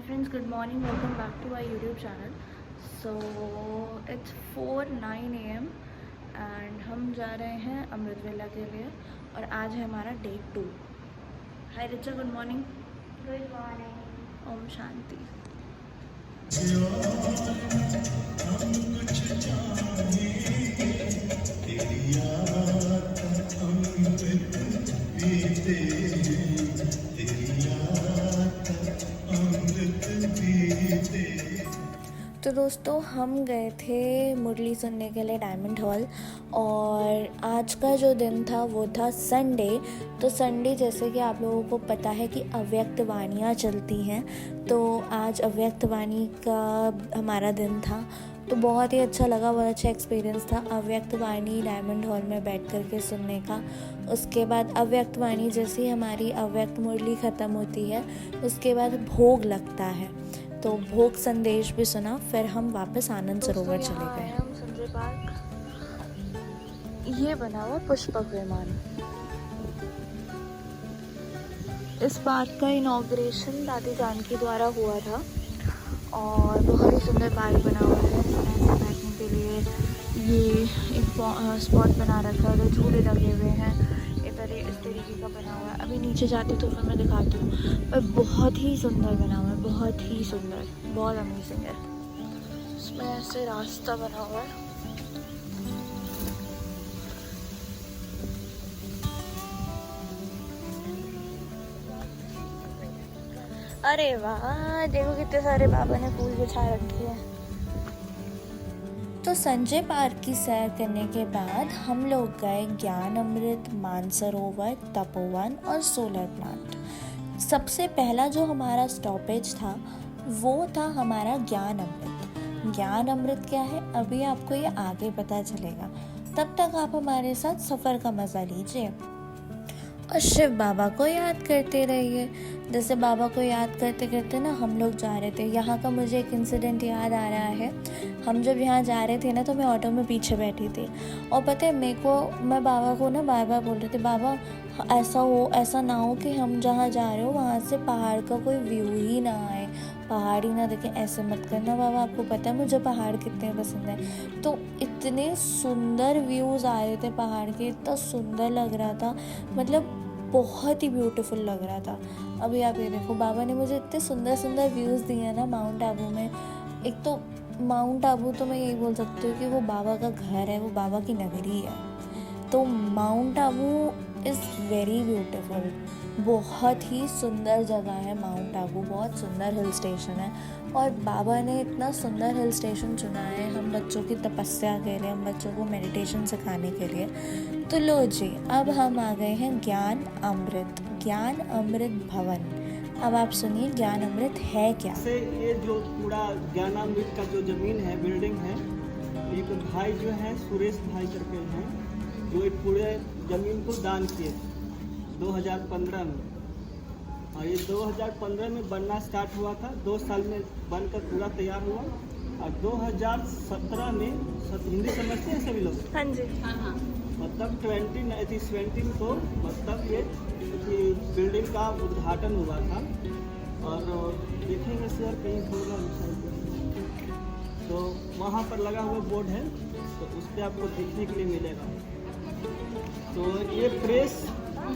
friends, good morning. Welcome back to our YouTube channel. So it's 4:09 AM and हम जा रहे हैं अमृत वेला के लिए और आज है हमारा day 2। Hi Richa, good morning. Good morning. ओम शांति। तो दोस्तों, हम गए थे मुरली सुनने के लिए डायमंड हॉल और आज का जो दिन था वो था संडे। तो संडे जैसे कि आप लोगों को पता है कि अव्यक्त वाणियाँ चलती हैं, तो आज अव्यक्त वाणी का हमारा दिन था। तो बहुत ही अच्छा लगा, बहुत अच्छा एक्सपीरियंस था अव्यक्त वाणी डायमंड हॉल में बैठ कर के सुनने का। उसके बाद अव्यक्त वाणी जैसी हमारी अव्यक्त मुरली ख़त्म होती है, उसके बाद भोग लगता है, तो भोग संदेश भी सुना। फिर हम वापस आनंद सरोवर चले गए। हम संजय पार्क, ये बना हुआ पुष्पक विमान। इस पार्क का इनॉग्रेशन दादी जानकी द्वारा हुआ था और बहुत ही सुंदर पार्क बना हुआ है। ऐसे बैठने के लिए ये एक स्पॉट बना रखा है, झूले लगे हुए हैं, इधर इस तरीके का बना हुआ है। अभी नीचे जाती तो फिर मैं दिखाती हूँ, पर बहुत ही सुंदर बना हुआ है, बहुत ही सुंदर, बहुत अमेजिंग है। इसमें ऐसे रास्ता बना हुआ है। अरे वाह, देखो कितने सारे बाबा ने फूल बिछा रखे हैं। तो संजय पार्क की सैर करने के बाद हम लोग गए ज्ञान अमृत, मानसरोवर, तपोवन और सोलर प्लांट। सबसे पहला जो हमारा स्टॉपेज था वो था हमारा ज्ञान अमृत। ज्ञान अमृत क्या है अभी आपको ये आगे पता चलेगा, तब तक आप हमारे साथ सफ़र का मज़ा लीजिए और शिव बाबा को याद करते रहिए। जैसे बाबा को याद करते करते ना हम लोग जा रहे थे। यहाँ का मुझे एक इंसिडेंट याद आ रहा है। हम जब यहाँ जा रहे थे ना, तो मैं ऑटो में पीछे बैठी थी और पता है मैं बाबा को ना बार बार बोल रही थी, बाबा ऐसा ना हो कि हम जहाँ जा रहे हो वहाँ से पहाड़ का कोई व्यू ही ना आए, पहाड़ ही ना देखें। ऐसे मत करना बाबा, आपको पता है मुझे पहाड़ कितने पसंद है। तो इतने सुंदर व्यूज़ आ रहे थे पहाड़ के, इतना सुंदर लग रहा था, मतलब बहुत ही ब्यूटीफुल लग रहा था। अभी आप ये देखो, बाबा ने मुझे इतने सुंदर सुंदर व्यूज़ दिए हैं ना माउंट आबू में। एक तो माउंट आबू तो मैं यही बोल सकती हूँ कि वो बाबा का घर है, वो बाबा की नगरी है। तो mount Abu is very beautiful, बहुत ही सुंदर जगह है माउंट आबू, बहुत सुंदर हिल स्टेशन है। और बाबा ने इतना सुंदर हिल स्टेशन चुना है हम बच्चों की तपस्या के लिए, हम बच्चों को मेडिटेशन सिखाने के लिए। तो लो जी, अब हम आ गए हैं ज्ञान अमृत भवन। अब आप सुनिए ज्ञान अमृत है क्या। ये जो पूरा ज्ञानामृत का जो जमीन है, बिल्डिंग है, एक भाई जो है सुरेश भाई करके हैं, जो एक पूरे जमीन को दान किए 2015 में। और ये 2015 में बनना स्टार्ट हुआ था, 2 साल में बनकर पूरा तैयार हुआ। और 2017 में हिंदी समझते हैं सभी लोग? हाँ जी, हाँ। मतलब 2017 को मतलब ये बिल्डिंग का उद्घाटन हुआ था। और देखेंगे सर कहीं होगा तो वहाँ पर लगा हुआ बोर्ड है, तो उस पर आपको देखने के लिए मिलेगा। तो ये प्रेस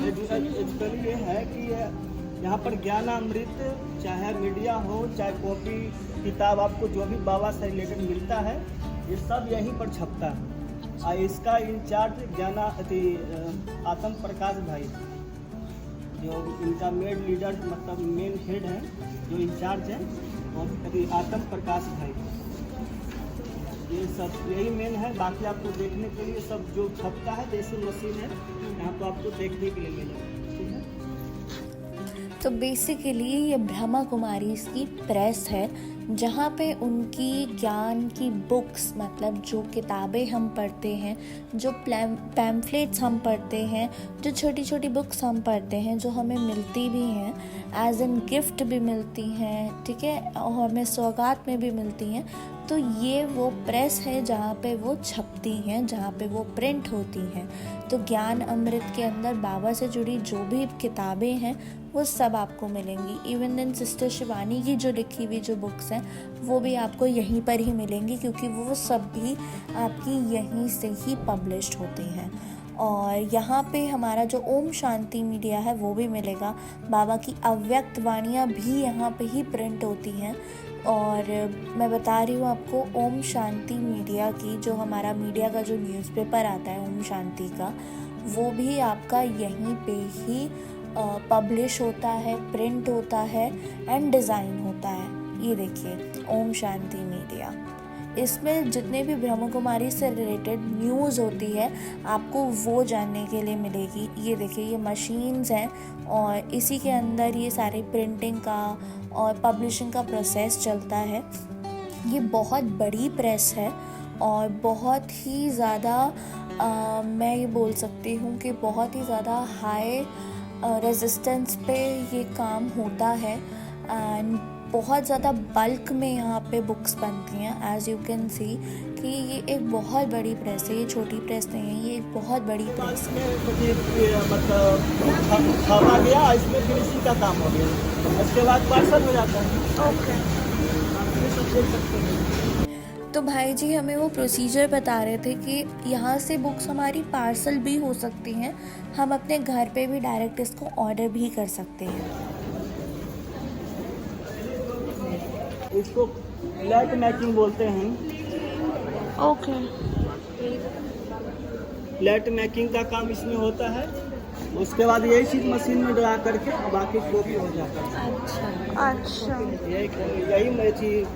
एजुकली ये है कि यहाँ पर ज्ञानामृत, चाहे मीडिया हो, चाहे कॉपी किताब, आपको जो भी बाबा से रिलेटेड मिलता है ये सब यहीं पर छपता है। और इसका इंचार्ज आत्म प्रकाश भाई, जो इनका मेन लीडर मतलब मेन हेड है, जो इंचार्ज है, और आत्म प्रकाश भाई, ये सब यही मेन है। बाकी आपको देखने के लिए सब जो छपता है जैसे मशीन है, यहाँ पर आपको देखने के लिए मिलेगा। ठीक है, तो बेसिकली ये ब्रह्मा कुमारी की प्रेस है, जहाँ पे उनकी ज्ञान की बुक्स, मतलब जो किताबें हम पढ़ते हैं, जो पैम्फलेट्स हम पढ़ते हैं, जो छोटी छोटी बुक्स हम पढ़ते हैं, जो हमें मिलती भी हैं, एज एन गिफ्ट भी मिलती हैं, ठीक है, और हमें सौगात में भी मिलती हैं। तो ये वो प्रेस है जहाँ पे वो छपती हैं, जहाँ पे वो प्रिंट होती हैं। तो ज्ञान अमृत के अंदर बाबा से जुड़ी जो भी किताबें हैं वो सब आपको मिलेंगी। इवन देन सिस्टर शिवानी की जो लिखी हुई जो बुक्स हैं वो भी आपको यहीं पर ही मिलेंगी, क्योंकि वो सब भी आपकी यहीं से ही पब्लिश्ड होती हैं। और यहाँ पे हमारा जो ओम शांति मीडिया है वो भी मिलेगा। बाबा की अव्यक्त वाणियाँ भी यहाँ पे ही प्रिंट होती हैं। और मैं बता रही हूँ आपको, ओम शांति मीडिया की जो हमारा मीडिया का जो न्यूज़पेपर आता है ओम शांति का, वो भी आपका यहीं पे ही पब्लिश होता है, प्रिंट होता है एंड डिज़ाइन होता है। ये देखिए ओम शांति मीडिया, इसमें जितने भी ब्रह्म कुमारी से रिलेटेड न्यूज़ होती है आपको वो जानने के लिए मिलेगी। ये देखिए ये मशीन्स हैं और इसी के अंदर ये सारे प्रिंटिंग का और पब्लिशिंग का प्रोसेस चलता है। ये बहुत बड़ी प्रेस है और बहुत ही ज़्यादा मैं ये बोल सकती हूँ कि बहुत ही ज़्यादा हाई रेजिस्टेंस पे ये काम होता है एंड बहुत ज़्यादा बल्क में यहाँ पे बुक्स बनती हैं। एज यू कैन सी कि ये एक बहुत बड़ी प्रेस है, ये छोटी प्रेस नहीं है, ये एक बहुत बड़ी प्रेस है। मतलब छापा गया, इसमें फिनिशिंग का काम हो गया, उसके बाद पार्सल हो जाता है। ओके। तो भाई जी हमें वो प्रोसीजर बता रहे थे कि यहाँ से बुक्स हमारी पार्सल भी हो सकती हैं, हम अपने घर पे भी डायरेक्ट इसको ऑर्डर भी कर सकते हैं। इसको फ्लैट मैकिंग बोलते हैं। ओके। फ्लैट मैकिंग का काम इसमें होता है, उसके बाद यही चीज़ मशीन में ड्रा करके बाकी कॉपी हो जाता है। अच्छा। यही चीज़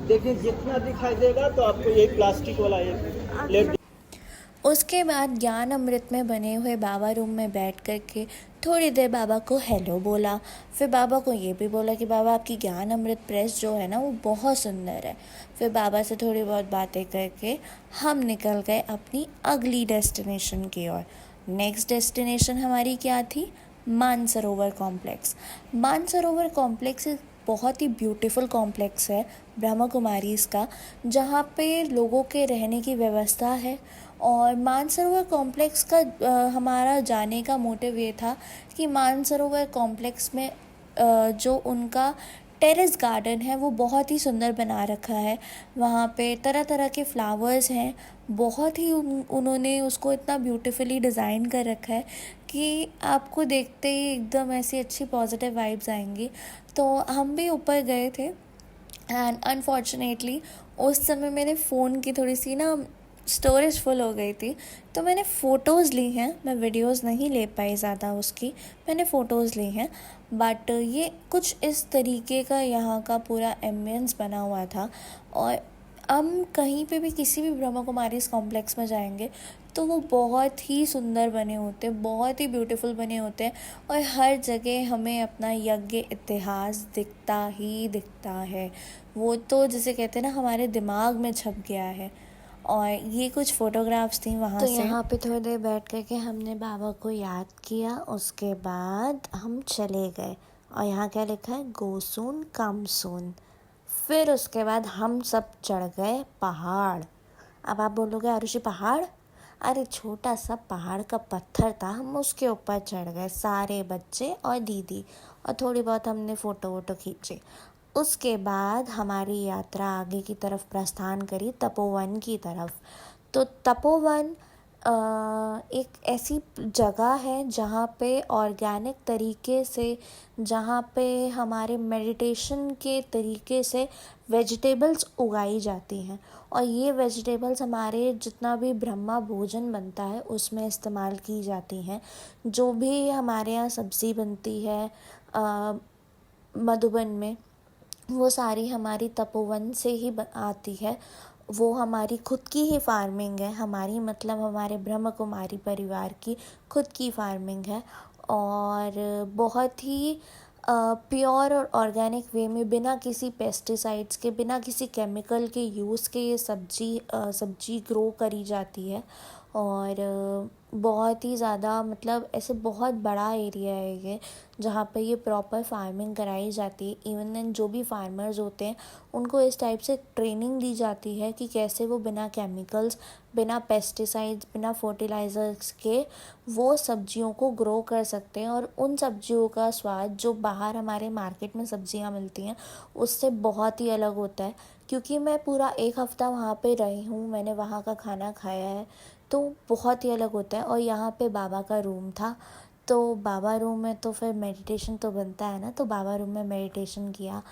देखिए, जितना दिखाई देगा तो आपको यही प्लास्टिक वाला एक प्लेट। उसके बाद ज्ञान अमृत में बने हुए बाबा रूम में बैठ कर के थोड़ी देर बाबा को हेलो बोला। फिर बाबा को ये भी बोला कि बाबा आपकी ज्ञान अमृत प्रेस जो है ना वो बहुत सुंदर है। फिर बाबा से थोड़ी बहुत बातें करके हम निकल गए अपनी अगली डेस्टिनेशन की ओर। नेक्स्ट डेस्टिनेशन हमारी क्या थी? मानसरोवर कॉम्प्लेक्स। मानसरोवर कॉम्प्लेक्स एक बहुत ही ब्यूटीफुल कॉम्प्लेक्स है ब्रह्मा कुमारीज़ का, जहाँ पे लोगों के रहने की व्यवस्था है। और मानसरोवर कॉम्प्लेक्स का हमारा जाने का मोटिव ये था कि मानसरोवर कॉम्प्लेक्स में जो उनका टेरेस गार्डन है वो बहुत ही सुंदर बना रखा है। वहाँ पे तरह तरह के फ्लावर्स हैं, बहुत ही उन्होंने उसको इतना ब्यूटीफुली डिज़ाइन कर रखा है कि आपको देखते ही एकदम ऐसी अच्छी पॉजिटिव वाइब्स आएंगी। तो हम भी ऊपर गए थे एंड अनफॉर्चुनेटली उस समय मेरे फ़ोन की थोड़ी सी ना स्टोरेज फुल हो गई थी, तो मैंने फ़ोटोज़ ली हैं। मैं वीडियोज़ नहीं ले पाई ज़्यादा उसकी, मैंने फ़ोटोज़ ली हैं। बट ये कुछ इस तरीके का यहाँ का पूरा एम्बियंस बना हुआ था। और हम कहीं पे भी किसी भी ब्रह्मा कुमारीज़ कॉम्प्लेक्स में जाएंगे तो वो बहुत ही सुंदर बने होते हैं, बहुत ही ब्यूटीफुल बने होते हैं और हर जगह हमें अपना यज्ञ इतिहास दिखता ही दिखता है। वो तो जैसे कहते हैं ना हमारे दिमाग में छप गया है। और ये कुछ फ़ोटोग्राफ्स थी वहाँ से। यहाँ पे थोड़ी देर बैठ कर के हमने बाबा को याद किया, उसके बाद हम चले गए। और यहाँ क्या लिखा है? गो सून कम सून। फिर उसके बाद हम सब चढ़ गए पहाड़। अब आप बोलोगे आरुषि पहाड़? अरे छोटा सा पहाड़ का पत्थर था, हम उसके ऊपर चढ़ गए सारे बच्चे और दीदी, और थोड़ी बहुत हमने फ़ोटो वोटो खींचे। उसके बाद हमारी यात्रा आगे की तरफ प्रस्थान करी, तपोवन की तरफ। तो तपोवन एक ऐसी जगह है जहाँ पे ऑर्गेनिक तरीके से, जहाँ पे हमारे मेडिटेशन के तरीके से वेजिटेबल्स उगाई जाती हैं। और ये वेजिटेबल्स हमारे जितना भी ब्रह्मा भोजन बनता है उसमें इस्तेमाल की जाती हैं। जो भी हमारे यहाँ सब्ज़ी बनती है मधुबन में, वो सारी हमारी तपोवन से ही आती है। वो हमारी खुद की ही फार्मिंग है, हमारी मतलब हमारे ब्रह्म कुमारी परिवार की खुद की फार्मिंग है। और बहुत ही प्योर और ऑर्गेनिक वे में, बिना किसी पेस्टिसाइड्स के, बिना किसी केमिकल के यूज़ के ये सब्जी ग्रो करी जाती है। और बहुत ही ज़्यादा मतलब ऐसे बहुत बड़ा एरिया है ये, जहाँ पे ये प्रॉपर फार्मिंग कराई जाती है। इवन देन जो भी फार्मर्स होते हैं उनको इस टाइप से ट्रेनिंग दी जाती है कि कैसे वो बिना केमिकल्स, बिना पेस्टिसाइड्स, बिना फर्टिलाइज़र्स के वो सब्जियों को ग्रो कर सकते हैं, और उन सब्जियों का स्वाद जो बाहर हमारे मार्केट में सब्जियां मिलती हैं उससे बहुत ही अलग होता है। क्योंकि मैं पूरा एक हफ़्ता वहाँ पे रही हूँ, मैंने वहाँ का खाना खाया है, तो बहुत ही अलग होता है। और यहाँ पे बाबा का रूम था, तो बाबा रूम में तो फिर मेडिटेशन तो बनता है ना, तो बाबा रूम में मेडिटेशन किया।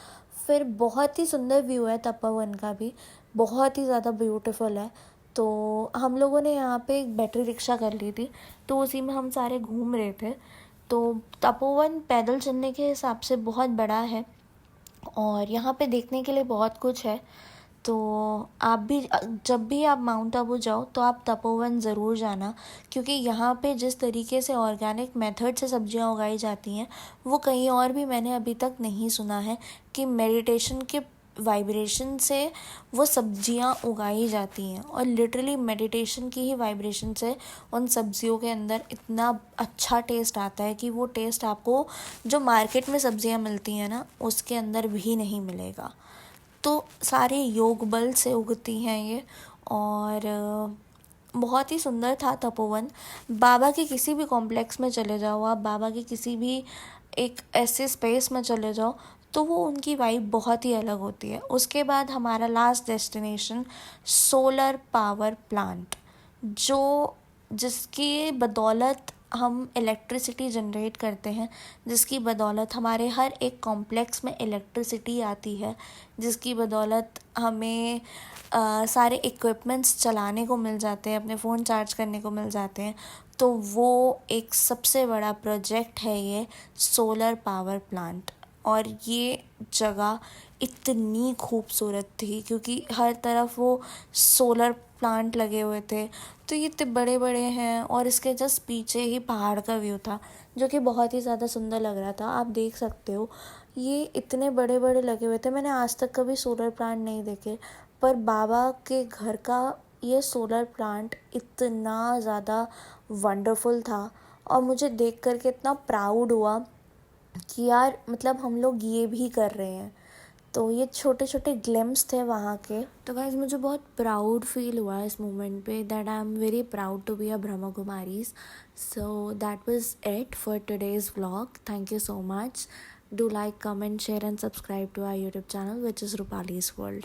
फिर बहुत ही सुंदर व्यू है तपोवन का भी, बहुत ही ज़्यादा ब्यूटीफुल है। तो हम लोगों ने यहाँ पे एक बैटरी रिक्शा कर ली थी, तो उसी में हम सारे घूम रहे थे। तो तपोवन पैदल चलने के हिसाब से बहुत बड़ा है और यहाँ पे देखने के लिए बहुत कुछ है। तो आप भी जब भी आप माउंट आबू जाओ तो आप तपोवन ज़रूर जाना, क्योंकि यहाँ पे जिस तरीके से ऑर्गेनिक मेथड से सब्जियाँ उगाई जाती हैं वो कहीं और भी मैंने अभी तक नहीं सुना है कि मेडिटेशन के वाइब्रेशन से वो सब्जियाँ उगाई जाती हैं। और लिटरली मेडिटेशन की ही वाइब्रेशन से उन सब्जियों के अंदर इतना अच्छा टेस्ट आता है कि वो टेस्ट आपको जो मार्केट में सब्जियाँ मिलती हैं ना उसके अंदर भी नहीं मिलेगा। तो सारे योग बल से उगती हैं ये, और बहुत ही सुंदर था तपोवन। बाबा के किसी भी कॉम्प्लेक्स में चले जाओ आप, बाबा के किसी भी एक ऐसे स्पेस में चले जाओ, तो वो उनकी वाइब बहुत ही अलग होती है। उसके बाद हमारा last destination solar power plant, जिसकी बदौलत हम इलेक्ट्रिसिटी जनरेट करते हैं, जिसकी बदौलत हमारे हर एक कॉम्प्लेक्स में इलेक्ट्रिसिटी आती है, जिसकी बदौलत हमें सारे इक्विपमेंट्स चलाने को मिल जाते हैं, अपने फ़ोन चार्ज करने को मिल जाते हैं। तो वो एक सबसे बड़ा प्रोजेक्ट है ये सोलर पावर प्लांट। और ये जगह इतनी खूबसूरत थी क्योंकि हर तरफ वो सोलर प्लांट लगे हुए थे, तो ये इतने बड़े बड़े हैं, और इसके जस्ट पीछे ही पहाड़ का व्यू था जो कि बहुत ही ज़्यादा सुंदर लग रहा था। आप देख सकते हो ये इतने बड़े बड़े लगे हुए थे। मैंने आज तक कभी सोलर प्लांट नहीं देखे, पर बाबा के घर का ये सोलर प्लांट इतना ज़्यादा वंडरफुल था, और मुझे देख कर के इतना प्राउड हुआ कि यार मतलब हम लोग ये भी कर रहे हैं। तो ये छोटे छोटे ग्लिम्स थे वहाँ के। तो गाइस मुझे बहुत प्राउड फील हुआ इस मोमेंट पे, that I am very proud to be a Brahma Kumaris. So that was it for today's vlog. Thank you so much. Do like, comment, share and subscribe to our YouTube channel, which is Rupali's World.